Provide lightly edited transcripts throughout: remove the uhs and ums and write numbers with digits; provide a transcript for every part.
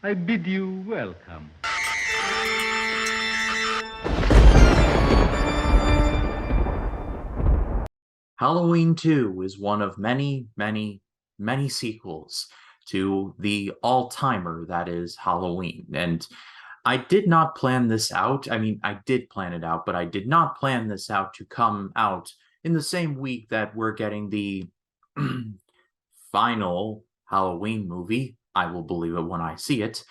I bid you welcome. Halloween 2 is one of many, many, many sequels to the all-timer that is Halloween. And I did not plan this out. I mean, I did plan it out, but I did not plan this out to come out in the same week that we're getting the final Halloween movie. I will believe it when I see it.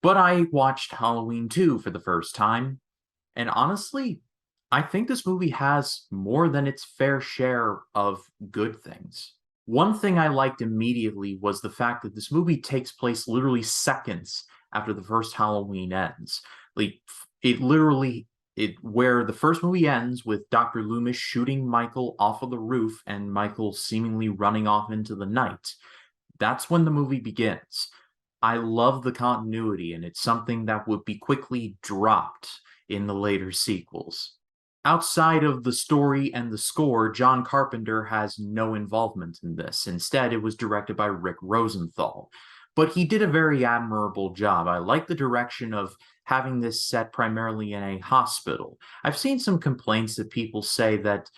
But I watched Halloween 2 for the first time, and honestly, I think this movie has more than its fair share of good things. One thing I liked immediately was the fact that this movie takes place literally seconds after the first Halloween ends. Like it literally it where the first movie ends with Dr. Loomis shooting Michael off of the roof and Michael seemingly running off into the night. That's when the movie begins. I love the continuity, and it's something that would be quickly dropped in the later sequels. Outside of the story and the score, John Carpenter has no involvement in this. Instead, it was directed by Rick Rosenthal. But he did a very admirable job. I like the direction of having this set primarily in a hospital. I've seen some complaints that people say that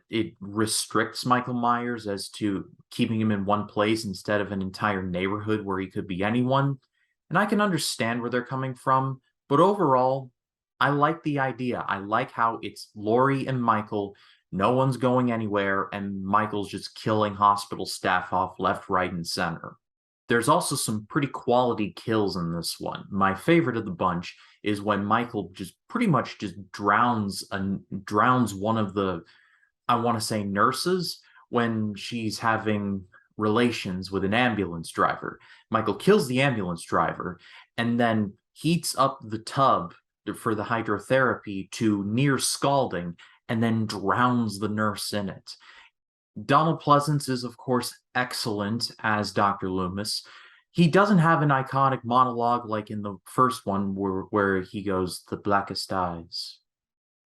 it restricts Michael Myers as to keeping him in one place instead of an entire neighborhood where he could be anyone. And I can understand where they're coming from, but overall, I like the idea. I like how it's Laurie and Michael, no one's going anywhere, and Michael's just killing hospital staff off left, right, and center. There's also some pretty quality kills in this one. My favorite of the bunch is when Michael just pretty much just drowns one of the, I want to say, nurses when she's having relations with an ambulance driver. Michael kills the ambulance driver and then heats up the tub for the hydrotherapy to near scalding and then drowns the nurse in it. Donald Pleasance is, of course, excellent as Dr. Loomis. He doesn't have an iconic monologue like in the first one where he goes, "The blackest eyes,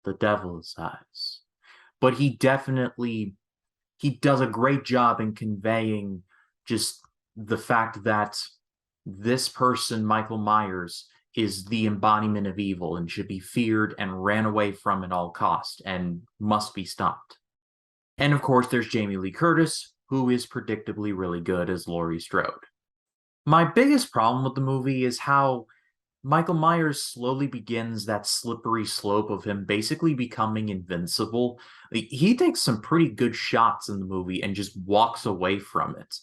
the devil's eyes." But he does a great job in conveying just the fact that this person, Michael Myers, is the embodiment of evil and should be feared and ran away from at all cost and must be stopped. And of course, there's Jamie Lee Curtis, who is predictably really good as Laurie Strode. My biggest problem with the movie is how Michael Myers slowly begins that slippery slope of him basically becoming invincible. He takes some pretty good shots in the movie and just walks away from it.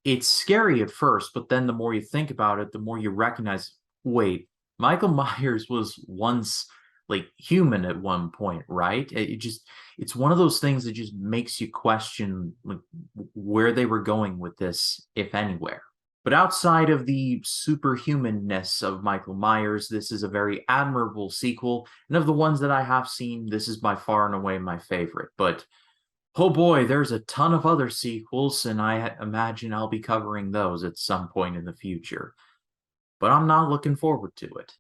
It's scary at first, but then the more you think about it, the more you recognize, wait, Michael Myers was once like human at one point, right? It's one of those things that just makes you question like where they were going with this, if anywhere. But outside of the superhumanness of Michael Myers, this is a very admirable sequel, and of the ones that I have seen, this is by far and away my favorite. But oh boy, there's a ton of other sequels, and I imagine I'll be covering those at some point in the future. But I'm not looking forward to it.